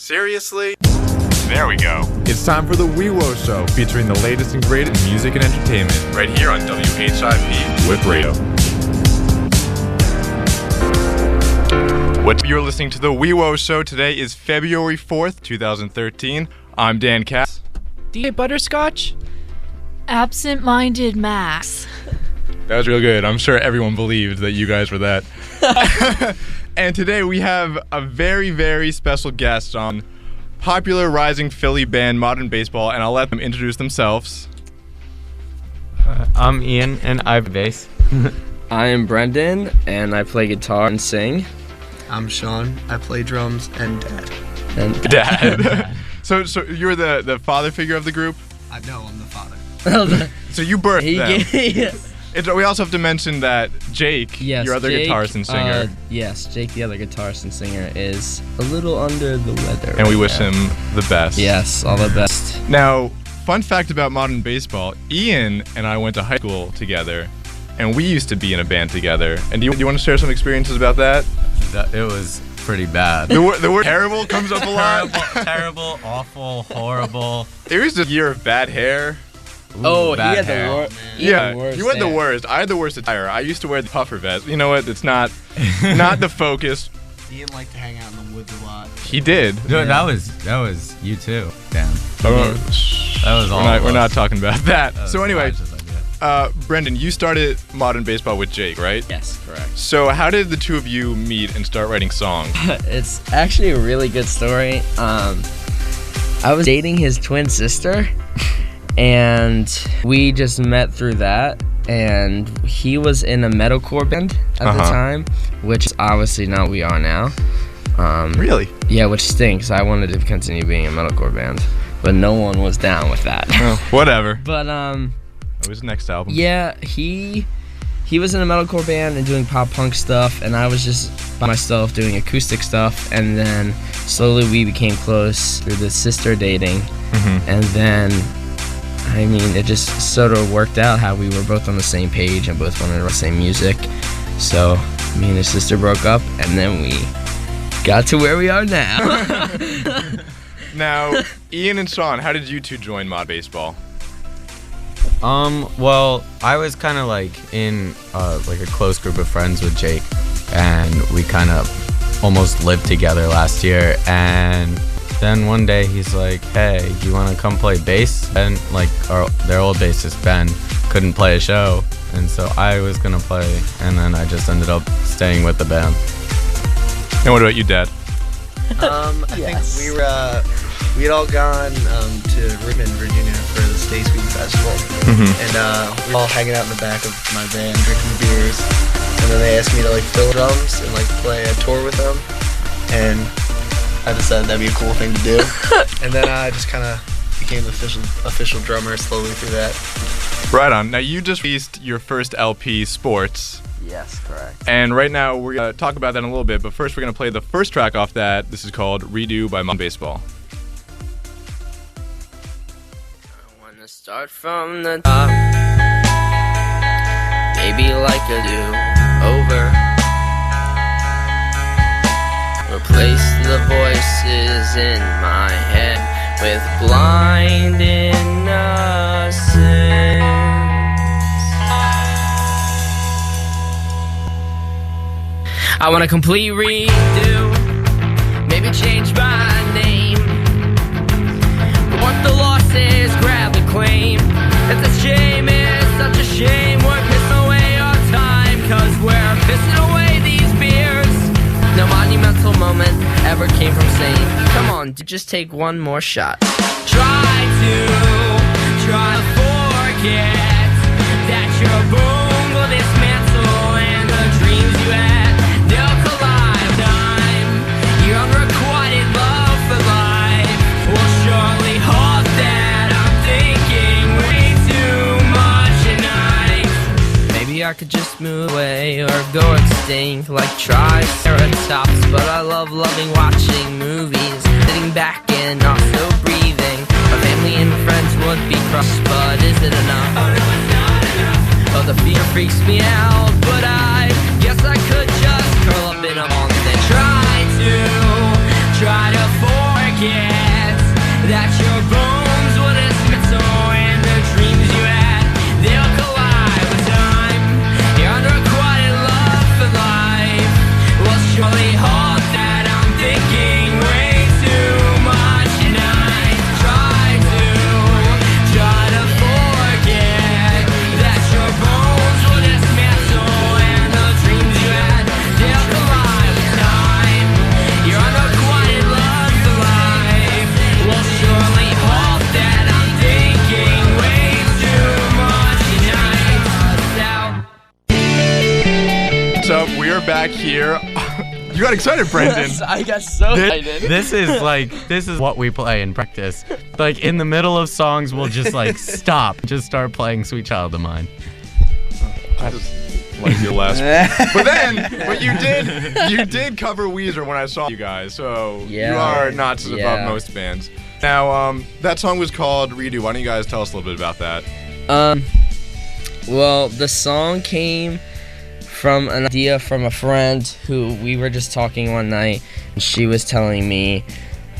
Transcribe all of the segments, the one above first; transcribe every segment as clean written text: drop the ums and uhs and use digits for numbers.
Seriously? There we go. It's time for the WeWo Show, featuring the latest and greatest in music and entertainment. Right here on WHIP With Radio. What you're listening to the WeWo Show. Today is February 4th, 2013. I'm Dan Cass. DJ Butterscotch? Absent-minded Max. That was real good. I'm sure everyone believed that you guys were that. And today we have a very, very special guest on popular rising Philly band Modern Baseball, and I'll let them introduce themselves. I'm Ian, and I play bass. I am Brendan, and I play guitar and sing. I'm Sean. I play drums and dad. Dad. So you're the father figure of the group? No, I'm the father. So you birthed them. We also have to mention that Jake, Yes, your other Jake, guitarist and singer. Yes, Jake, the other guitarist and singer, is a little under the weather. And we wish him the best. Yes, all the best. Now, fun fact about Modern Baseball, Ian and I went to high school together, and we used to be in a band together. And do you want to share some experiences about that? It was pretty bad. The word terrible comes up a lot. Terrible, awful, horrible. It was a year of bad hair. Ooh, he bad had hair. the worst. Yeah, you had the worst. I had the worst attire. I used to wear the puffer vest. You know what? It's not the focus. Ian liked to hang out in the woods a lot. He did. No, that was you too, Dan. Oh, That was all. we're not talking about that. That was So anyway, Elijah's idea. Brendan, you started Modern Baseball with Jake, right? Yes, correct. So how did the two of you meet and start writing songs? It's actually a really good story. I was dating his twin sister, and we just met through that. And he was in a metalcore band at the time, which is obviously not what we are now. Really? Yeah, which stinks. I wanted to continue being a metalcore band, but no one was down with that. Oh, whatever. But It was next album. yeah, he was in a metalcore band and doing pop punk stuff, and I was just by myself doing acoustic stuff. And then slowly we became close through the sister dating, and then I mean it just sort of worked out how we were both on the same page and both wanted the same music. So me and his sister broke up, and then we got to where we are now. Now, Ian and Sean, how did you two join Mod Baseball? Well, I was kind of like in like a close group of friends with Jake, and we kind of almost lived together last year. And then one day he's like, "Hey, do you want to come play bass?" And like their old bassist Ben couldn't play a show, and so I was gonna play, and then I just ended up staying with the band. And what about you, Dad? I think we had all gone to Richmond, Virginia for the Stay Sweet Festival. And we were all hanging out in the back of my van drinking beers. And then they asked me to like fill drums and like play a tour with them. And I decided that'd be a cool thing to do. And then I just kind of became the official drummer slowly through that. Right on. Now, you just released your first LP, Sports. Yes, correct. And right now, we're going to talk about that in a little bit. But first, we're going to play the first track off that. This is called Redo by Modern Baseball. Start from the top, maybe like a do-over. Replace the voices in my head with blind innocence. I want a complete redo, maybe change my name. But what the loss is, grab the claim. It's a shame, it's such a shame. We're pissing away our time, cause we're pissing away these beers. No monumental moment ever came from saying, come on, just take one more shot. Try to forget that your boom will dismantle, and the dreams you had, they'll collide. Time, your unrequited love for life will surely halt that. I'm thinking way too much tonight. Maybe I could just move away or go extinct like Triceratops. But I love watching movies, sitting back and also breathing. My family and friends would be crushed, but is it enough? Oh no, it's not enough. Oh, the fear freaks me out, but I guess I could just curl up in a ball and try to forget forget that your bones will dismantle and the dreams you had, they'll collide with time. You're unrequited love for life. Well, surely hope that I'm thinking way too much, and I try to forget that your bones will dismantle and the dreams you had, they'll collide with time. You're unrequited love for life. Well, surely hope that I'm thinking way too much, and I So we are back here. You got excited, Brendan. I got so excited. This is what we play in practice. Like in the middle of songs, we'll just like stop, just start playing "Sweet Child of Mine." I just like your last. But you did cover Weezer when I saw you guys, so you are notches above most bands. Now, that song was called "Redo." Why don't you guys tell us a little bit about that? Well, the song came from an idea from a friend who we were just talking one night, and she was telling me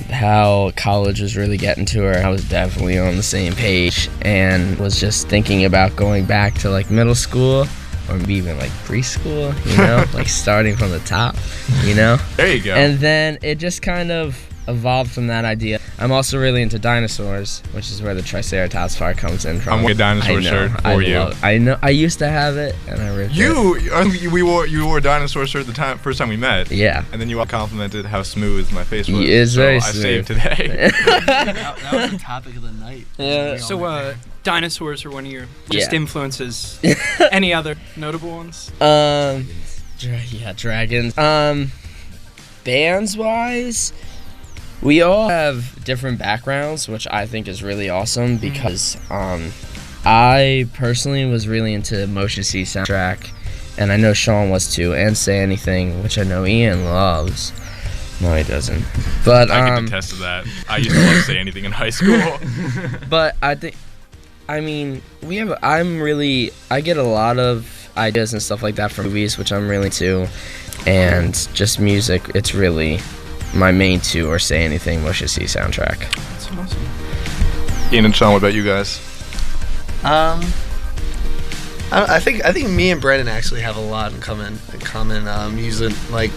how college was really getting to her. I was definitely on the same page and was just thinking about going back to like middle school or maybe even like preschool, you know, like starting from the top, you know? There you go. And then it just kind of evolved from that idea. I'm also really into dinosaurs, which is where the Triceratops part comes in from. I'm wearing a dinosaur shirt for you. I know. I used to have it, and I ripped it. You wore a dinosaur shirt the first time we met. Yeah. And then you all complimented how smooth my face was. It's very I smooth. saved today. That was the topic of the night. Yeah. So, dinosaurs are one of your just Yeah. influences. Any other notable ones? Dragons. Bands wise, we all have different backgrounds, which I think is really awesome because I personally was really into Motion C soundtrack, and I know Sean was too, and Say Anything, which I know Ian loves. No, he doesn't. But I can attest to that. I used to love to say anything in high school. But I get a lot of ideas and stuff like that from movies, which I'm really into, and just music. It's really my main two, or Say Anything, Motion C soundtrack. That's awesome. Ian and Sean, what about you guys? I think me and Brendan actually have a lot in common. Music like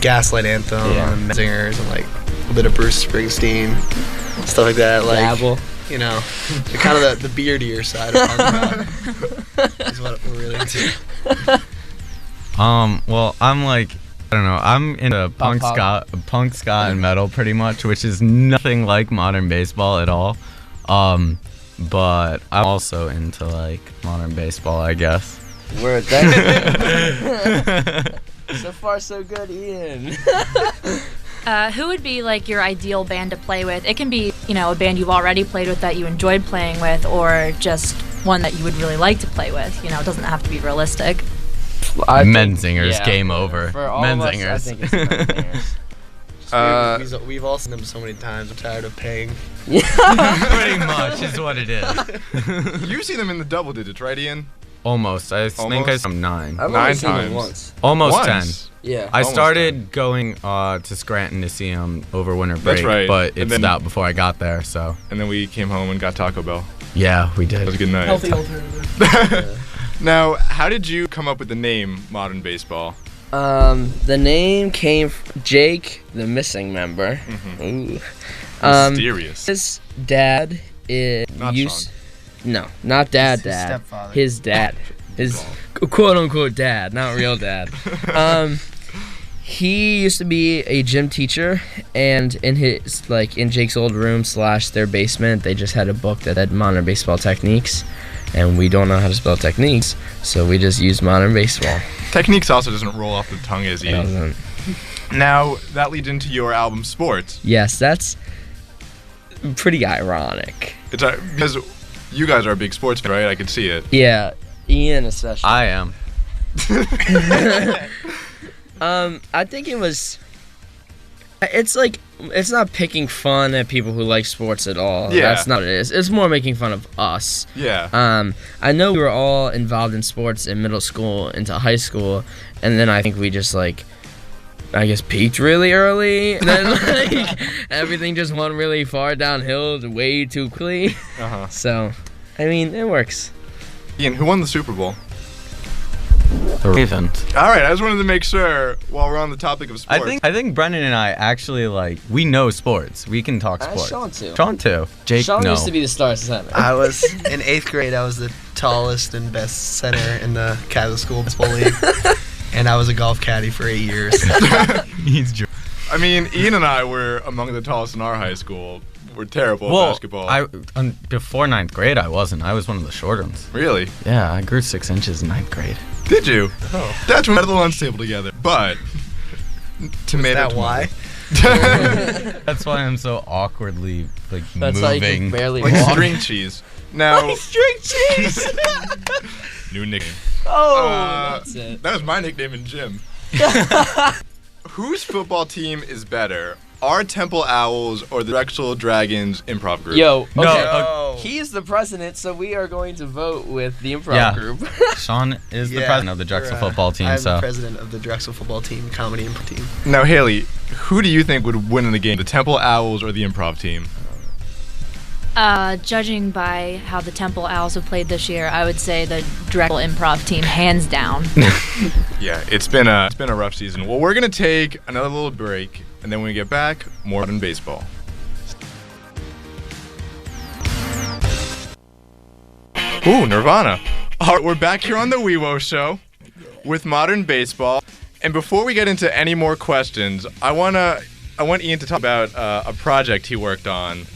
Gaslight Anthem and Singers and like a little bit of Bruce Springsteen, stuff like that. Like Dabble. you know, kind of the beardier side of punk rock is what we're really into. Well, I'm like, I don't know, I'm into punk ska and metal pretty much, which is nothing like modern baseball at all. But I'm also into like modern baseball, I guess. We're at that. So far, so good, Ian. Who would be like your ideal band to play with? It can be, a band you've already played with that you enjoyed playing with, or just one that you would really like to play with. It doesn't have to be realistic. Menzingers, game over. For all Menzingers. of us, I think it's Menzingers. We've all seen them so many times. I'm tired of paying. Pretty much is what it is. You've seen them in the double digits, right, Ian? Almost. I think I saw 9. I've Nine only seen them times. once. Almost Once. 10. Yeah. I Almost started going to Scranton to see them over winter break, That's right. but And it then- stopped before I got there, so. And then we came home and got Taco Bell. Yeah, we That was a did. good night. Healthy alternative. Now, how did you come up with the name Modern Baseball? The name came from Jake, the missing member. Ooh. Mysterious. His dad is Not No, not dad. His stepfather. His dad. His quote unquote dad, not real dad. He used to be a gym teacher, and in Jake's old room / their basement, they just had a book that had modern baseball techniques, and we don't know how to spell techniques, so we just use modern baseball. Techniques also doesn't roll off the tongue as It easy. doesn't. Now, that leads into your album Sports. Yes, that's pretty ironic. It's because you guys are a big sports fan, right? I could see it. Yeah, Ian especially. I am. I think it's not picking fun at people who like sports at all. Yeah. That's not what it is. It's more making fun of us. Yeah. I know we were all involved in sports in middle school into high school, and then I think we just I guess, peaked really early. And then, like, everything just went really far downhill way too quickly. Uh-huh. So, I mean, it works. Ian, who won the Super Bowl? The Ravens. All right, I just wanted to make sure while we're on the topic of sports. I think Brendan and I actually we know sports. We can talk sports. Sean too. Sean too. Jake, Sean no. used to be the star center. I was in 8th grade. I was the tallest and best center in the Catholic school baseball league, and I was a golf caddy for 8 years. He's I mean, Ian and I were among the tallest in our high school. We're terrible at basketball. Before 9th grade, I wasn't. I was one of the short ones. Really? Yeah, I grew 6 inches in 9th grade. Did you? Oh. That's when we had the lunch table together. But tomato. That why? That's why I'm so awkwardly That's why you can moving. barely Like walk. string cheese. Now, String cheese! new nickname. Oh, that's it. That was my nickname in gym. Whose football team is better? Our Temple Owls or the Drexel Dragons improv group? Yo, okay. No. He's the president, so we are going to vote with the improv group. Sean is the Yeah, president of the Drexel we're, football team, I'm so the president of the Drexel football team, comedy improv team. Now, Haley, who do you think would win in the game? The Temple Owls or the improv team? Judging by how the Temple Owls have played this year, I would say the Drexel improv team, hands down. Yeah, it's been a rough season. Well, we're gonna take another little break, and then when we get back, more Modern Baseball. Ooh, Nirvana. All right, we're back here on the WeWo Show with Modern Baseball, and before we get into any more questions, I want Ian to talk about a project he worked on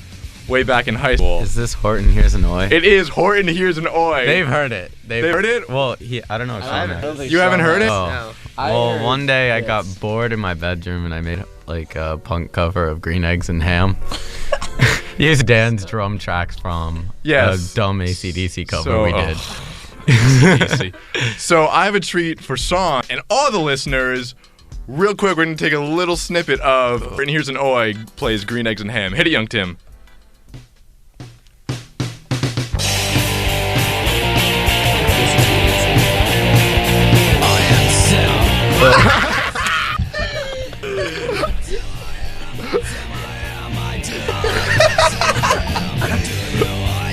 way back in high school. is this Horton Hears an Oi? It is Horton Hears an Oi. They've heard it. They've heard it? Well, I don't know if Sean has. You haven't heard it? Oh. No. Well, one day I got bored in my bedroom and I made like a punk cover of Green Eggs and Ham. Used Dan's drum tracks from Yes. a dumb AC/DC cover So, we did. Easy. So I have a treat for Sean and all the listeners. Real quick, we're gonna take a little snippet of and Here's an Oi plays Green Eggs and Ham. Hit it, Young Tim.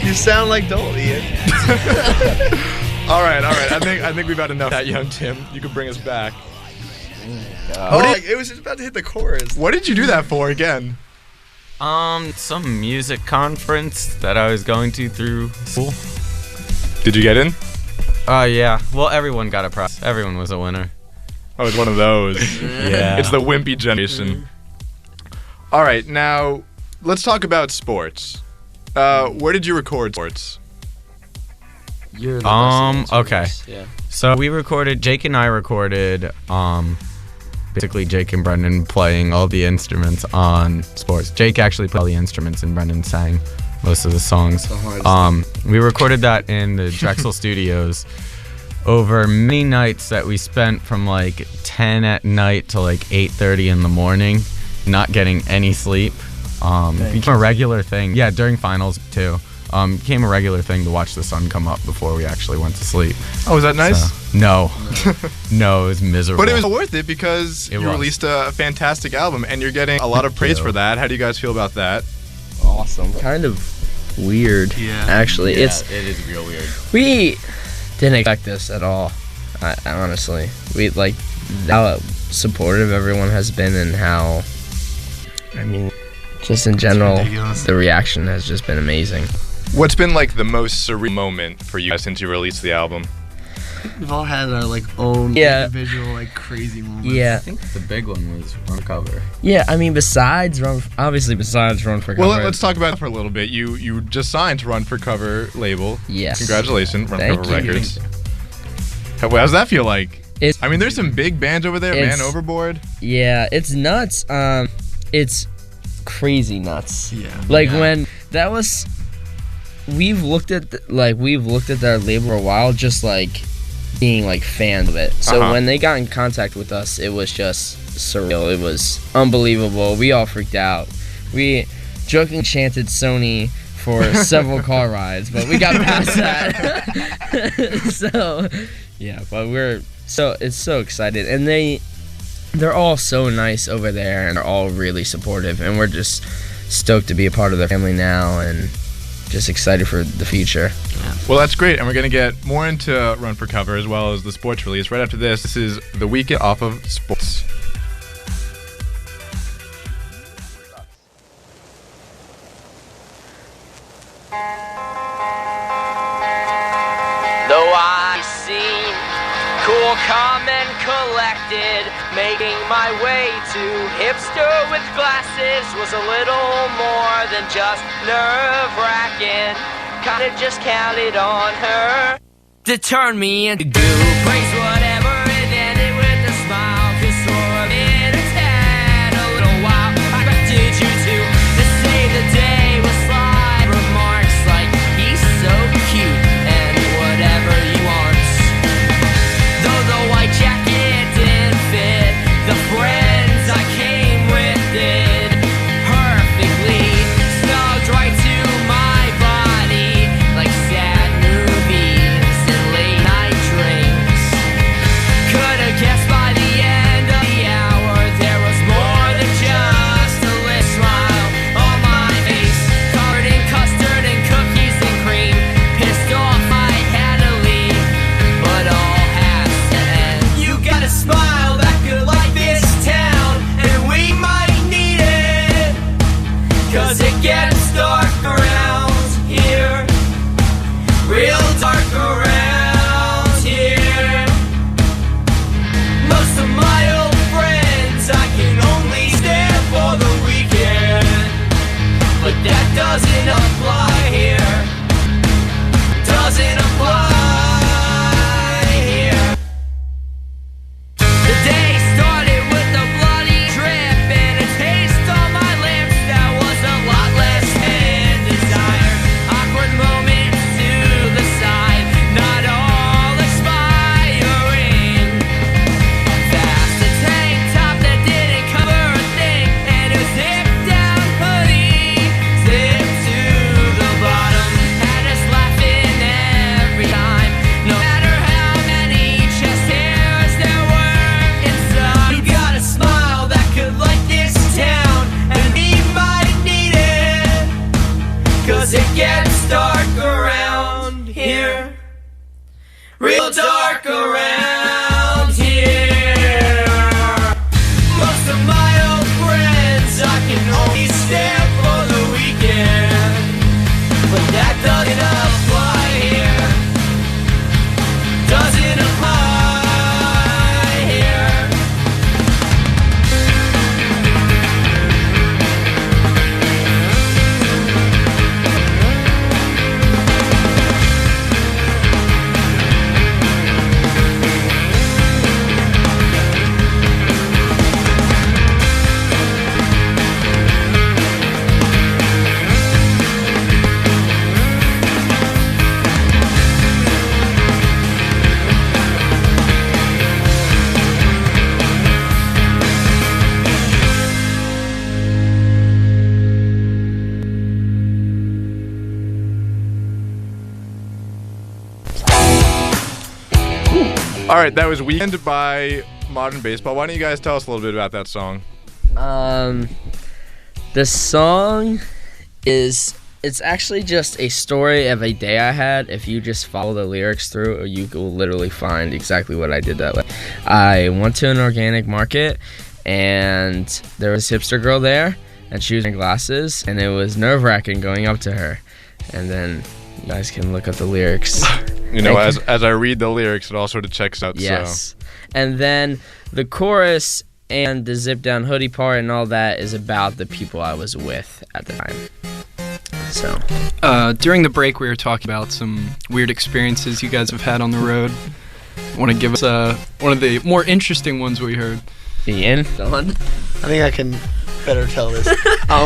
You sound like Dole, Ian. All right. I think we've had enough of that, Young Tim. You can bring us back. It was just about to hit the chorus. What did you do that for again? Some music conference that I was going to through school. Did you get in? Yeah. Well, everyone got a prize. Everyone was a winner. Oh, it's one of those. Yeah. It's the wimpy generation. All right, now let's talk about sports. Where did you record sports? You're the best at okay. sports. Yeah. So Jake and I recorded, basically Jake and Brendan playing all the instruments on sports. Jake actually played all the instruments and Brendan sang most of the songs. We recorded that in the Drexel Studios over many nights that we spent from like 10 at night to like 8:30 in the morning, not getting any sleep. Became a regular thing. Yeah, during finals too. Became a regular thing to watch the sun come up before we actually went to sleep. Oh, was that nice? So, no. No, it was miserable. But it was worth it because you was. released a fantastic album and you're getting a lot of praise for that. How do you guys feel about that? Awesome. Kind of weird. Yeah. Actually, Yeah, it's it is real weird. we didn't expect this at all. I honestly, we like how supportive everyone has been and how, I mean, just in general, ridiculous. the reaction has just been amazing. What's been like the most surreal moment for you guys since you released the album? We've all had our own individual crazy moments. Yeah, I think the big one was Run Cover. yeah. I mean, besides Run for Cover. Well, let's talk about it for a little bit. You just signed to Run for Cover label. Yes. Congratulations, Run Thank Cover you. Records. How's that feel like? It's- I mean, there's some big bands over there, Man It's- Overboard. Yeah, it's nuts. It's crazy nuts. Yeah. Like when that was, we've looked at their label for a while, just like being like fans of it. So Uh-huh. when they got in contact with us, it was just surreal. It was unbelievable. We all freaked out. We jokingly chanted Sony for several car rides, but we got past that. So yeah, but it's so excited, and they're all so nice over there, and they're all really supportive, and we're just stoked to be a part of their family now, and just excited for the future. Well, that's great, and we're going to get more into Run for Cover as well as the sports release right after this. This is The Weekend off of Sports. Though I seem cool, calm, and collected, making my way to hipster with glasses was a little more than just nerve-wracking. Kinda just counted on her to turn me into goo. Praise whatever it ended with a smile, 'cause for a minute and a little while I expected you to save the day with sly remarks like he's so cute and whatever you want. Though the white jacket didn't fit, the friends I came with did perfectly. Snugged right to my body like sad movies and late night drinks. Coulda guessed by the end of the hour there was more than just a lit smile on my face, covered in custard and cookies and cream. Pissed off I had to leave, but all has to end. You got a smile that could light this town, and we might need it, 'cause it gets dark around here, real dark around here. Most of my old friends I can only stand for the weekend, but that doesn't apply here. Doesn't apply here. The day started with a bloody drip and a taste on my lips that was a lot less than desired. Awkward moments to the side, not all expiring. Fast a tank top that didn't cover a thing, and a zipped down hoodie, zipped to the bottom, had us laughing every time, no matter how many chest hairs there were inside. You got a smile that could light this town, and we might need it, 'cause it gets dark around here, real dark around here. Most of my old friends I can only stand for the weekend, but that doesn't apply here. Doesn't apply here. All right, that was Weekend by Modern Baseball. Why don't you guys tell us a little bit about that song? The song it's actually just a story of a day I had. If you just follow the lyrics through, you will literally find exactly what I did that way. I went to an organic market, and there was a hipster girl there, and she was wearing glasses, and it was nerve-wracking going up to her. And then you guys can look up the lyrics. You know, as I read the lyrics, it all sort of checks out. Yes. And then the chorus and the zip down hoodie part and all that is about the people I was with at the time. So During the break, we were talking about some weird experiences you guys have had on the road. Want to give us one of the more interesting ones we heard? Ian? I think I can better tell this.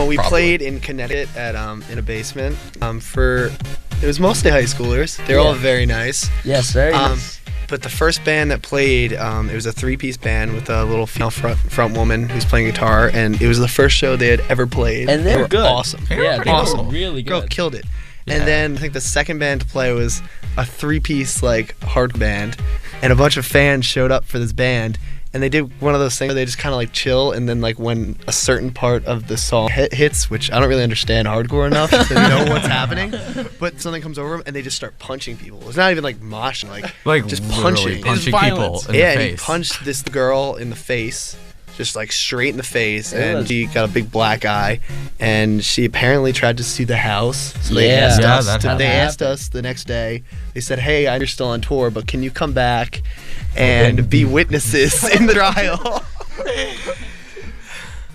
We played in Connecticut at in a basement. It was mostly high schoolers. They're all very nice. Yes, very nice. But the first band that played, it was a three-piece band with a little female front woman who's playing guitar, and it was the first show they had ever played. And they were good. Awesome. Yeah, they awesome. were really good. Girl killed it. And then I think the second band to play was a three-piece hard band, and a bunch of fans showed up for this band, and they did one of those things where they just kind of like chill, and then like when a certain part of the song hits, which I don't really understand hardcore enough to know what's happening, but something comes over them and they just start punching people. It's not even like moshing, like just literally punching. people in the And face. he punched this girl in the face, just like straight in the face, and she got a big black eye, and she apparently tried to sue the house. So they asked Yeah, us. that happened. They asked us the next day. They said, "Hey, I know you're still on tour, but can you come back and be witnesses in the trial?"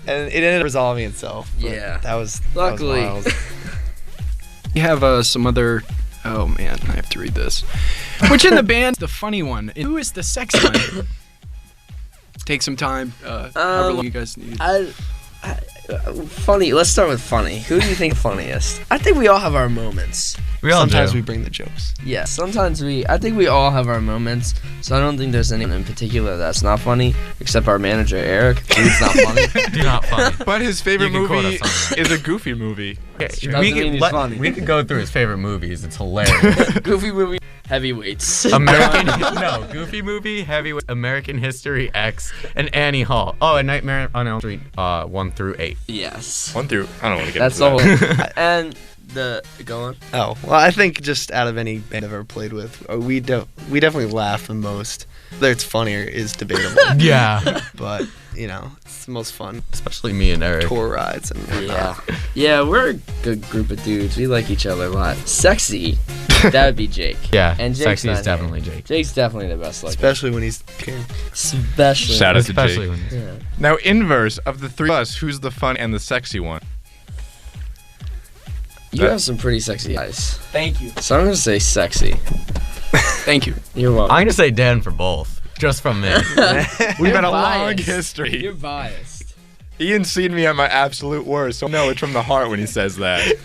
And it ended up resolving itself. but Yeah. that was Luckily. That was wild. You have some other. Oh man, I have to read this. Which in the band, the funny one? Who is the sexy one? Take some time. However long you guys need. Funny. Let's start with funny. Who do you think funniest? I think we all have our moments. We all Sometimes do. we bring the jokes. Yeah, sometimes I think we all have our moments, so I don't think there's anyone in particular that's not funny, except our manager, Eric. He's not funny. Not funny. But his favorite You can quote movie us on is a Goofy movie. Doesn't mean he's funny. We could go through his favorite movies. It's hilarious. Goofy movie, heavyweights. Goofy movie, Heavyweight, American History X, and Annie Hall. Oh, and Nightmare on Elm Street 1 through 8. Yes. 1 through. I don't want to get That's into the that. whole. And go on. Oh, well, I think just out of any band I've ever played with, we definitely laugh the most. Whether it's funny or is debatable. Yeah. But, it's the most fun. Especially me and Eric. Tour rides and whatnot. Yeah, we're a good group of dudes. We like each other a lot. Sexy, that would be Jake. Yeah, And Jake's sexy is not definitely Jake. Jake's definitely the best looking. Especially when he's peeing. Especially. Shout out to Especially Jake. when Yeah. Now, inverse of the three of us, who's the fun and the sexy one? You have some pretty sexy eyes. Thank you. So I'm gonna say sexy. Thank you. You're welcome. I'm gonna say Dan for both, just from me. We've had a long biased. history. You're biased. Ian's seen me at my absolute worst, so no, it's from the heart when he says that.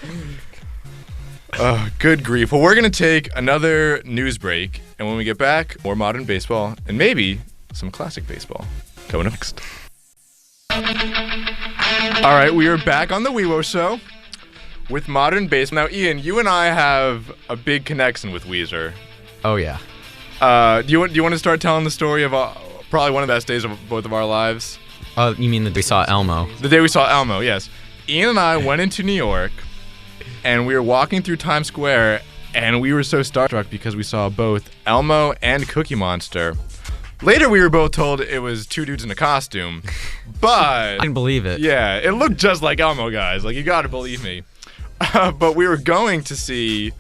Oh, good grief. Well, we're going to take another news break, and when we get back, more modern baseball and maybe some classic baseball. Coming up next. All right, we are back on the WeWo Show with modern baseball. Now, Ian, you and I have a big connection with Weezer. Oh yeah. Do you want to start telling the story of probably one of the best days of both of our lives? Oh, you mean that we saw Elmo? The day we saw Elmo, yes. Ian and I went into New York, and we were walking through Times Square, and we were so starstruck because we saw both Elmo and Cookie Monster. Later, we were both told it was two dudes in a costume, but I didn't believe it. yeah, it looked just like Elmo, guys. Like, you gotta believe me. But we were going to see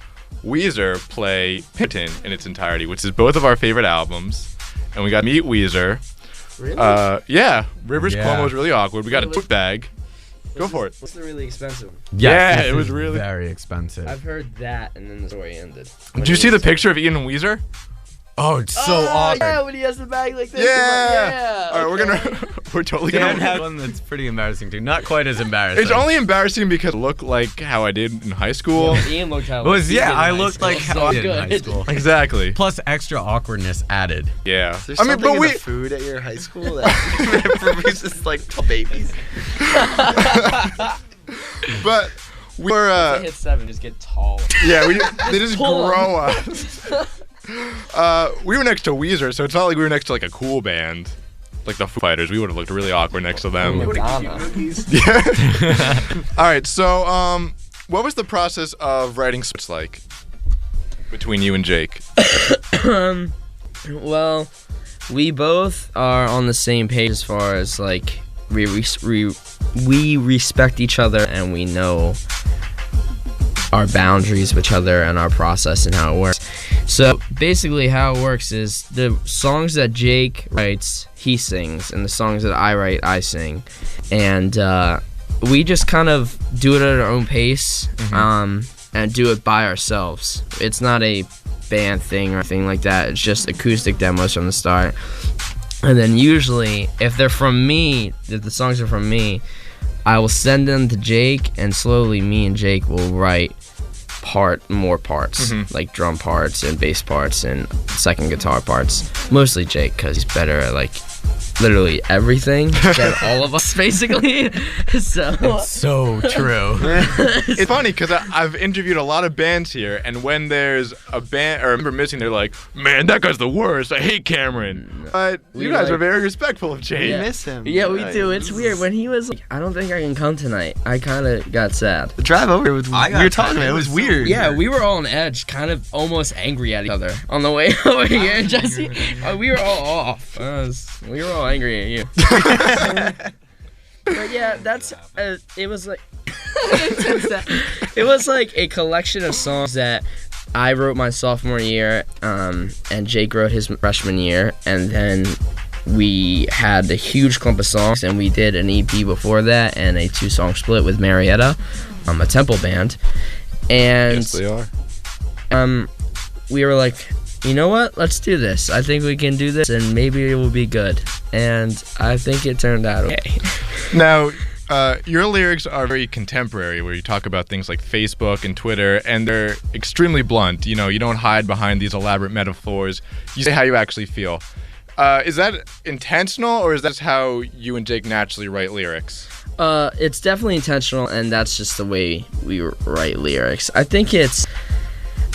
Weezer play Pinkerton in its entirety, which is both of our favorite albums, and we got to meet Weezer. Really? Yeah, Rivers Yeah. Cuomo was really awkward. We got a tote bag. Go for it. What's the really expensive one? Yeah, this it was is really- very expensive. I've heard that, and then the story ended. Did you see the picture of Ian and Weezer? Oh, it's so awkward. Yeah, when he has the bag like this. Yeah. All right, okay. we're totally Dan gonna. had one that's pretty embarrassing too. Not quite as embarrassing. It's only embarrassing because it looked like how I did in high school. Ian looked how. I looked like how I did in high school. Exactly. Plus extra awkwardness added. Yeah. Is there I mean, something but in we. the food at your high school that produces like babies? But we were. They hit 7, just get tall. Yeah, they just Pull 'em. grow us. We were next to Weezer, so it's not like we were next to like a cool band, like the Foo Fighters. We would have looked really awkward next to them. Madonna. Yeah. All right. So, what was the process of writing Switch like between you and Jake? Well, we both are on the same page as far as like we respect each other and we know our boundaries with each other and our process and how it works. So basically how it works is the songs that Jake writes, he sings, and the songs that I write, I sing. And we just kind of do it at our own pace and do it by ourselves. It's not a band thing or anything like that. It's just acoustic demos from the start. And then usually, if they're from me, if the songs are from me, I will send them to Jake, and slowly me and Jake will write more parts, like drum parts and bass parts and second guitar parts. Mostly Jake, because he's better at like literally everything than all of us, basically. So true. It's funny because I've interviewed a lot of bands here, and when there's a band or a member missing, they're like, "Man, that guy's the worst. I hate Cameron." But you guys are very respectful of Jake. We miss him. Yeah, we do. It's weird. When he was like, I don't think I can come tonight, I kind of got sad. The drive over with we were talking about it was weird. Yeah, we were all on edge, kind of almost angry at each other on the way over here. Jesse, we were all off. We were all angry at you. But yeah, that's it was like it was like a collection of songs that I wrote my sophomore year, and Jake wrote his freshman year, and then we had a huge clump of songs, and we did an EP before that and a 2-song split with Marietta, a Temple band, and Yes, they are. we were like, you know what? Let's do this. I think we can do this, and maybe it will be good. And I think it turned out okay. Now, your lyrics are very contemporary, where you talk about things like Facebook and Twitter, and they're extremely blunt. You know, you don't hide behind these elaborate metaphors. You say how you actually feel. Is that intentional, or is that how you and Jake naturally write lyrics? It's definitely intentional, and that's just the way we write lyrics. I think it's,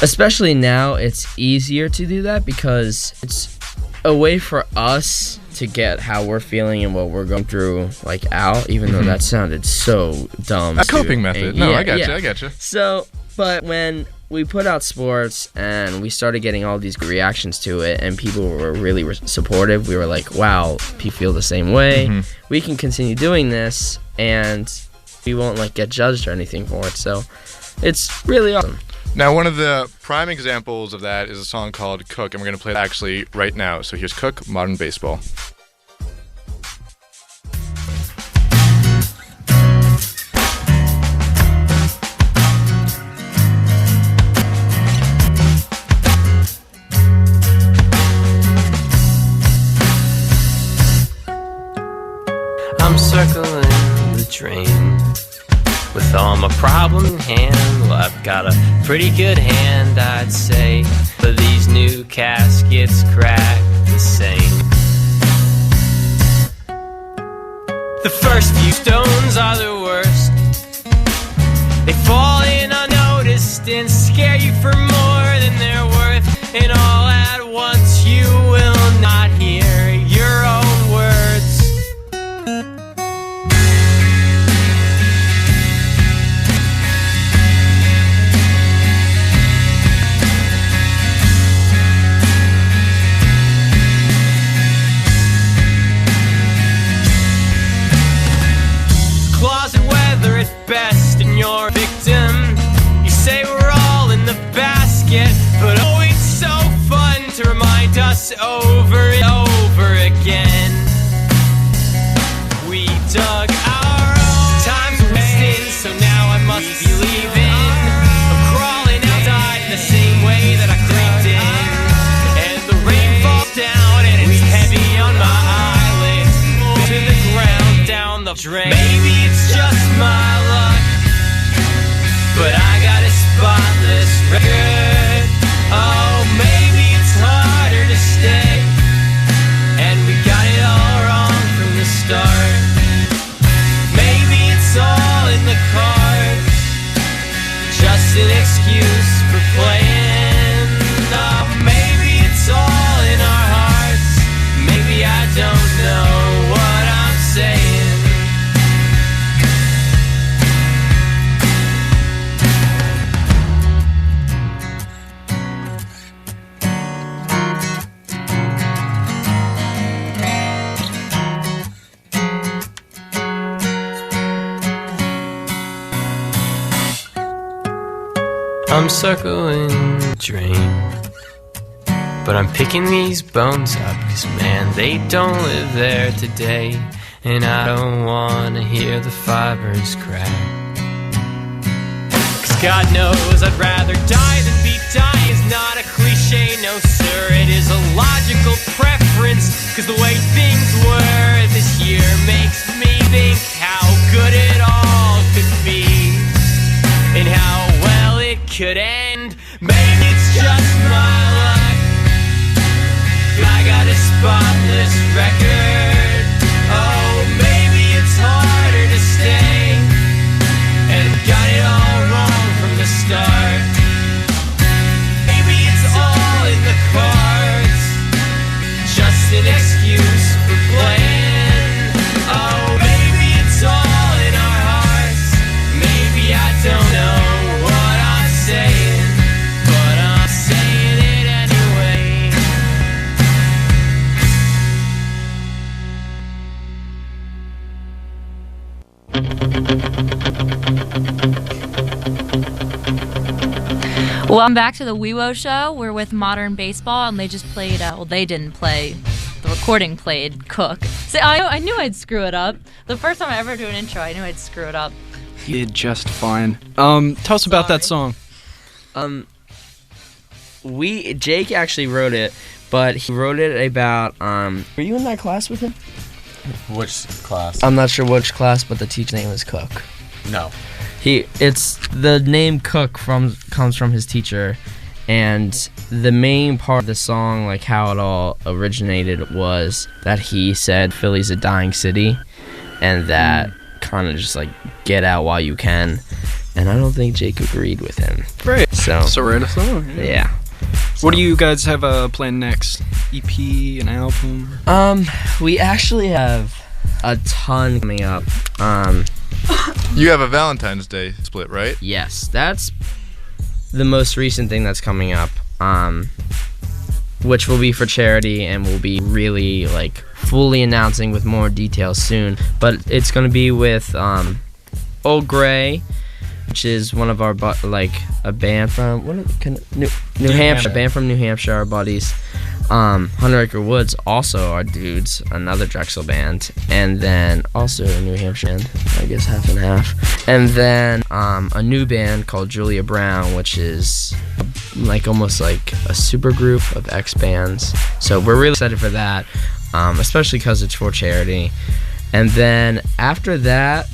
especially now, it's easier to do that because it's a way for us to get how we're feeling and what we're going through, like, out, even though that sounded so dumb. A coping method. No, I got you. So, but when we put out Sports and we started getting all these reactions to it and people were really supportive, we were like, wow, people feel the same way. We can continue doing this and we won't like get judged or anything for it. So it's really awesome. Now, one of the prime examples of that is a song called Cook, and we're going to play that actually right now. So here's Cook, Modern Baseball. I'm circling the drain with all my problems in hand. Well, I've got a pretty good hand, I'd say, but these new caskets crack the same. The first few stones are the worst. They fall in unnoticed and scare you for more than they're worth, and all at once you will not hear your own words. Best and you're a victim. You say we're all in the basket, but oh, it's so fun to remind us over and over again. We dug our own time's wasted, so now I must be leaving. I'm crawling outside the same way that I creeped in, and the rain falls down and it's heavy on my eyelids to the ground down the drain. Maybe it's just my luck, but I got a spotless record. Oh, maybe it's harder to stay, and we got it all wrong from the start. Maybe it's all in the cards, just an excuse for playing. Oh, maybe it's all in our hearts. Maybe I don't know what I'm saying. I'm circling the drain, but I'm picking these bones up, 'cause man, they don't live there today, and I don't wanna hear the fibers crack. 'Cause God knows I'd rather die than be dying is not a cliche, no sir, it is a logical preference, 'cause the way things were this year makes me think how good it all could be, and how well it could end. Maybe it's just my luck, I got a spotless record. Welcome back to the WeWo Show. We're with Modern Baseball, and they just played. Well, they didn't play. The recording played Cook. See, I knew I'd screw it up. The first time I ever do an intro, I knew I'd screw it up. You did just fine. Tell us about that song. Jake actually wrote it, but he wrote it about were you in that class with him? Which class? I'm not sure which class, but the teacher's name is Cook. No. It's the name Cook comes from his teacher, and the main part of the song, like how it all originated, was that he said Philly's a dying city, and that kind of just like get out while you can. And I don't think Jake agreed with him. Great. So write a song. yeah. What do you guys have planned next? EP, an album? We actually have a ton coming up. You have a Valentine's Day split, right? Yes, that's the most recent thing that's coming up, which will be for charity and will be really like fully announcing with more details soon. But it's going to be with Old Gray, which is one of our a band from New Hampshire, a band from New Hampshire, our buddies. Hunter Acre Woods, also our dudes, another Drexel band, and then also a New Hampshire band, I guess half and half, and then a new band called Julia Brown, which is like almost like a super group of ex bands. So we're really excited for that, especially because it's for charity. And then after that,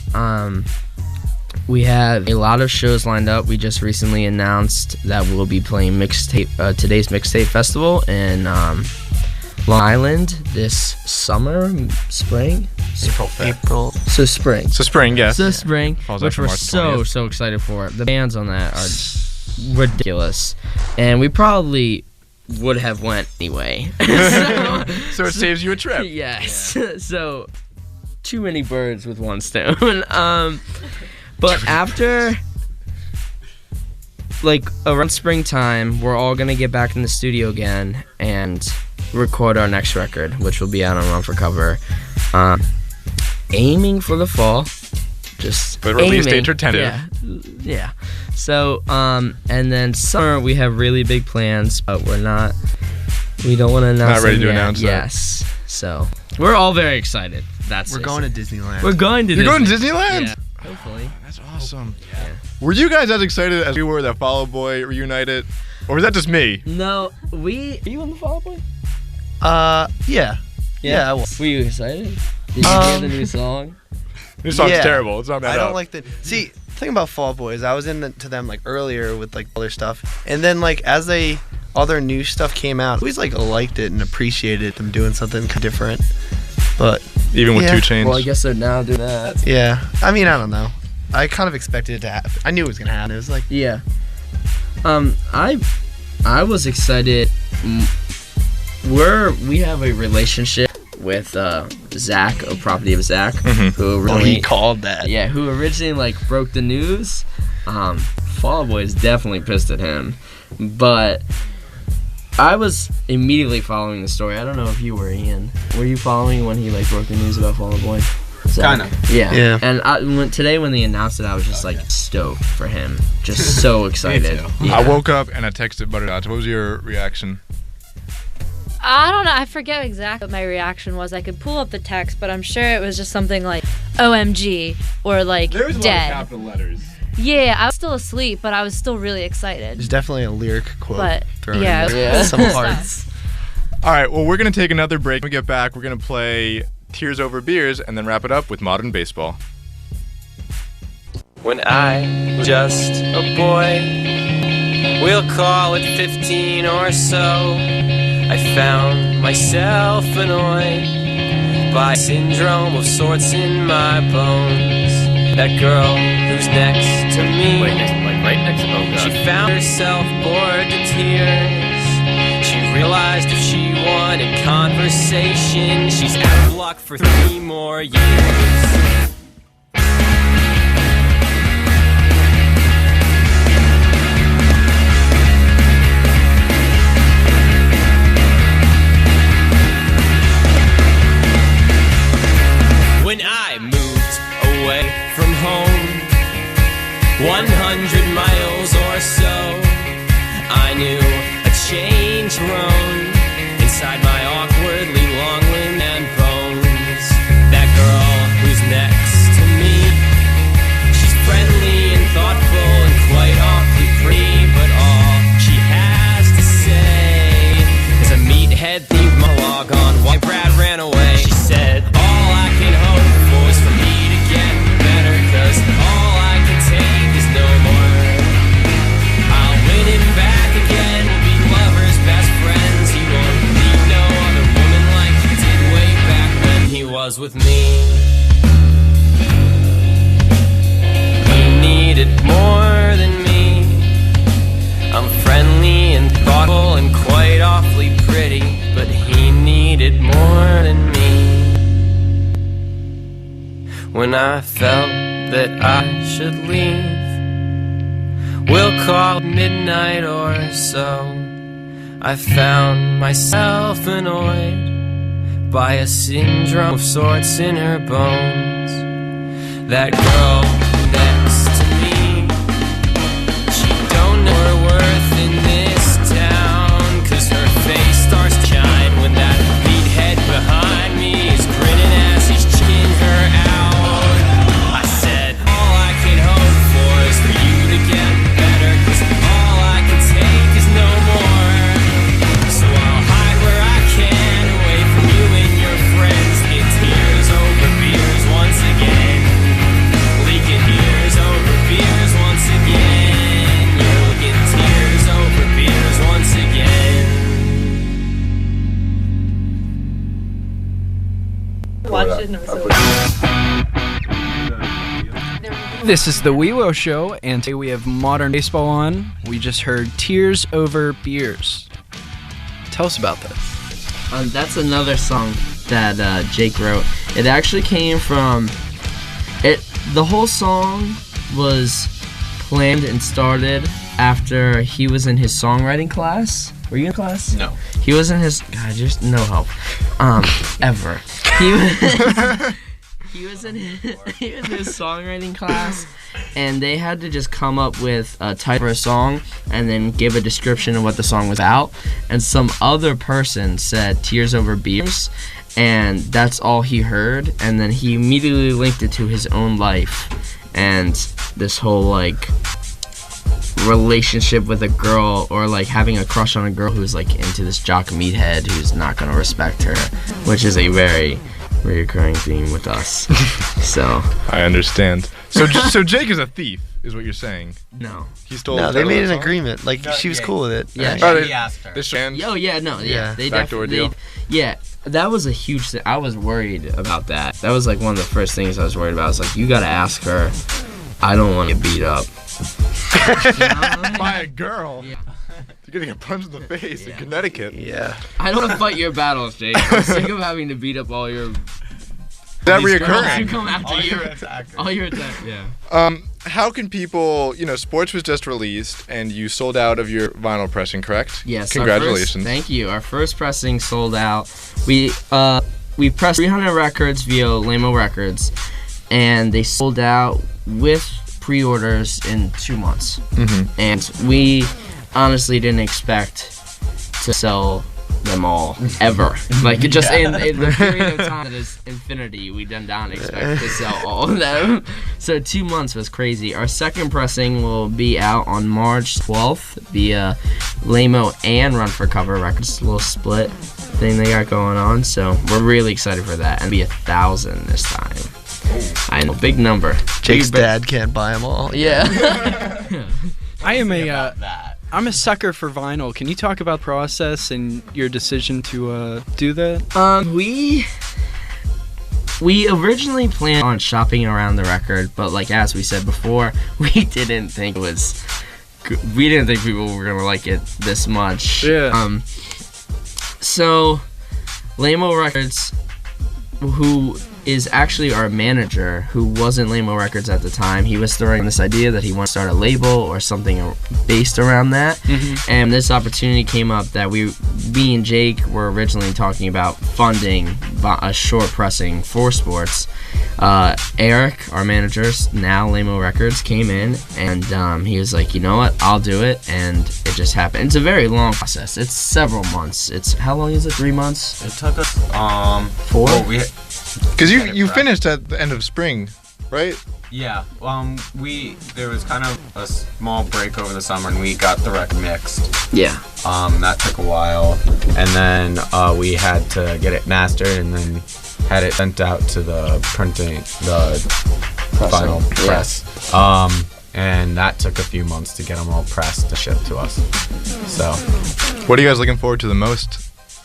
we have a lot of shows lined up. We just recently announced that we'll be playing today's Mixtape Festival in Long Island this spring. April. So spring. So spring, yes. So spring, Falls which after we're March so 20th. excited for. The bands on that are ridiculous, and we probably would have went anyway. So it saves you a trip. Yes. So too many birds with one stone. But after, like, around springtime, we're all going to get back in the studio again and record our next record, which will be out on Run for Cover. Aiming for the fall. Just But release aiming. dates are tentative. Yeah. So, and then summer, we have really big plans, but we don't want to announce Not ready them to yet. announce that. Yes. So, we're all very excited. We're Going to Disneyland. We're going to You're going to Disney. Disneyland? Yeah. Hopefully. That's awesome. Yeah. Were you guys as excited as we were that Fall Out Boy reunited? Or was that just me? No, are you on the Fall Out Boy? Yeah. Yeah, I was. Were you excited? Did you hear the new song? This song's Yeah. terrible. It's not bad. I don't like the. See, the thing about Fall Out Boys, I was to them like earlier with like other stuff, and then like as all their new stuff came out, I always like liked it and appreciated them doing something different. But Even with Yeah. 2 Chainz. Well, I guess they're now doing that. yeah, I mean, I don't know. I kind of expected it to happen. I knew it was gonna happen. It was like Yeah. I was excited. We have a relationship with Zach, a property of Zach, who originally called that. Yeah, who originally like broke the news. Fall Out Boy is definitely pissed at him, but I was immediately following the story. I don't know if you were, Ian. Were you following when he like broke the news about Fall Out Boy? Kinda. Yeah. Yeah. And today when they announced it, I was just like stoked for him, just so excited. too. Yeah. I woke up and I texted Butterdots. What was your reaction? I don't know. I forget exactly what my reaction was. I could pull up the text, but I'm sure it was just something like OMG or like dead. letters. Yeah, I was still asleep, but I was still really excited. There's definitely a lyric quote. But thrown yeah, in there. Yeah. Some Stuff. parts. All right, well, we're going to take another break. When we get back, we're going to play Tears Over Beers and then wrap it up with Modern Baseball. When I was just a boy, we'll call it 15 or so, I found myself annoyed by a syndrome of sorts in my bones. That girl who's next to me, right next to she found herself bored to tears. She realized if she wanted conversation, she's out of luck for 3 more years. When I moved away from home, 100 miles or so, was with me. He needed more than me. I'm friendly and thoughtful and quite awfully pretty, but he needed more than me. When I felt that I should leave, we'll call it midnight or so, I found myself annoyed by a syndrome of sorts in her bones. That girl next to me, she don't know her worth in this town, 'cause her face starts to shine when that meathead behind me is grinning as he's checking her out. I said, all I can hope for is for you to get better, 'cause all I can take is no more. So I'll hide where I can, away from you and your friends, get tears over beers once again. Leaking years over beers once again. You'll get tears over beers once again. Watched it and it was so This is the WeWo Show, and today we have Modern Baseball on. We just heard Tears Over Beers. Tell us about that. That's another song that Jake wrote. It actually came from the whole song was planned and started after he was in his songwriting class. Were you in class? No. He was in his just no help. Ever. He was in his songwriting class, and they had to just come up with a title for a song and then give a description of what the song was about. And some other person said Tears Over Beers, and that's all he heard. And then he immediately linked it to his own life and this whole like relationship with a girl, or like having a crush on a girl who's like into this jock meathead who's not gonna respect her, which is a very recurring theme with us. So I understand. So Jake is a thief, is what you're saying? no. He stole. No, the they title made of an the song? agreement. Like she was cool with it. Yeah. Oh, they- He asked her. They should- Oh yeah, no, yeah. They Backdoor definitely. deal. Yeah, that was a huge thing. I was worried about that. That was like one of the first things I was worried about. I was like, you gotta ask her. I don't want to get beat up. By a girl. Yeah. You're getting a punch in the face in Connecticut. Yeah. I don't want to fight your battles, Jake. I'm sick of having to beat up all your. That these girls who reoccurring. come after All you. your attackers. All your attacks. Yeah. How can people, sports was just released and you sold out of your vinyl pressing, correct? Yes. Congratulations. Thank you. Our first pressing sold out. We pressed 300 records via Lamo Records, and they sold out with pre-orders in 2 months. Mhm. And we honestly didn't expect to sell them all ever. Like just in the period of time that is infinity, we did not expect to sell all of them. So 2 months was crazy. Our second pressing will be out on March 12th via Lamo and Run for Cover Records. A little split thing they got going on. So we're really excited for that, and it'll be 1,000 this time. I know, big number. Jake's dad can't buy them all. Yeah. I am I'm a sucker for vinyl. Can you talk about the process and your decision to do that? We originally planned on shopping around the record, but like as we said before, we didn't think people were gonna like it this much. Yeah. So Lamo Records, who is actually our manager, who wasn't Lamo Records at the time, he was throwing this idea that he wanted to start a label or something based around that. And this opportunity came up that me and Jake were originally talking about funding a short pressing for sports. Eric, our manager, now Lamo Records, came in and he was like, you know what, I'll do it, and it just happened. It's a very long process. It's several months. How long is it? 3 months? It took us 4? well, Because you finished at the end of spring, right? Yeah. There was kind of a small break over the summer, and we got the record mixed. Yeah. That took a while, and then we had to get it mastered, and then had it sent out to the final press. And that took a few months to get them all pressed to ship to us. So, What are you guys looking forward to the most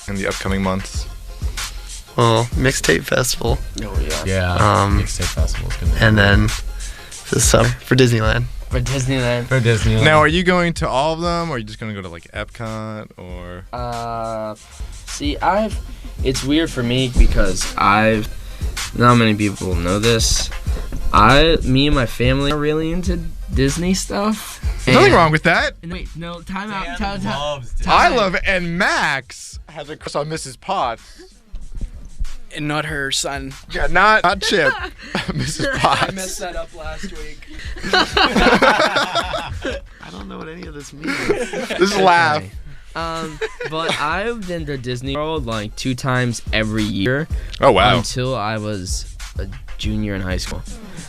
in the upcoming months? Well, Mixtape Festival. Oh yeah. Yeah. Mixtape Festival's gonna. And then this summer for Disneyland. For Disneyland. For Disneyland. Now, are you going to all of them, or are you just gonna go to like Epcot, or? See, it's weird for me because not many people know this. Me and my family are really into Disney stuff. There's nothing wrong with that. Wait, no, time out. I love it, and Max has a crush on Mrs. Potts. And not her son. Yeah, not Chip. Mrs. Potts. I messed that up last week. I don't know what any of this means. Just laugh. But I've been to Disney World like 2 times every year. Oh wow. Until I was a junior in high school.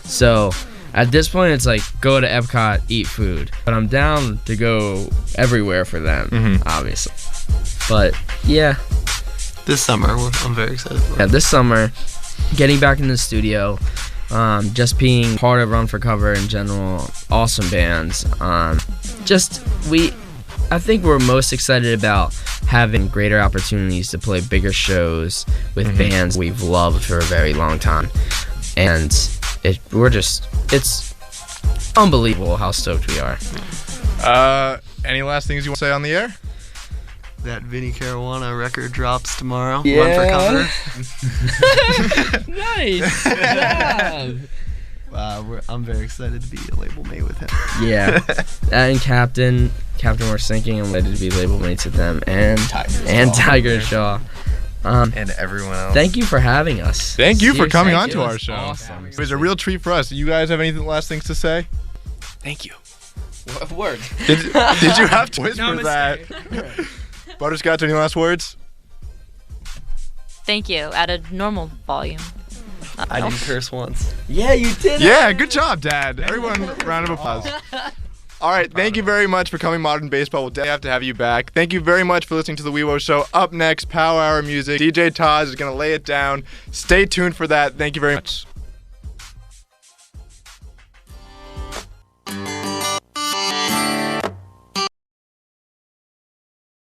So at this point, it's like go to Epcot, eat food. But I'm down to go everywhere for them, obviously. But yeah. This summer, I'm very excited about. Yeah, this summer, getting back in the studio, just being part of Run for Cover in general, awesome bands. I think we're most excited about having greater opportunities to play bigger shows with bands we've loved for a very long time. And it's unbelievable how stoked we are. Any last things you want to say on the air? That Vinny Caruana record drops tomorrow. Yeah. Run for Cover. Nice. Good job. I'm very excited to be a label mate with him. Yeah. And Captain We're Sinking, I'm ready to be label mates with them. And Tiger Shaw. And everyone else. Thank you for having us. Thank you for coming Seriously, onto it our was show. Awesome. It was a real treat for us. You guys have any last things to say? Thank you. Word. Did you have to whisper that? Butterscotch, any last words? Thank you. At a normal volume. I didn't curse once. Yeah, you did. Yeah, good job, Dad. Everyone, round of applause. All right, thank you very much for coming, Modern Baseball. We'll definitely have to have you back. Thank you very much for listening to the WeWo Show. Up next, Power Hour Music. DJ Taz is going to lay it down. Stay tuned for that. Thank you very much.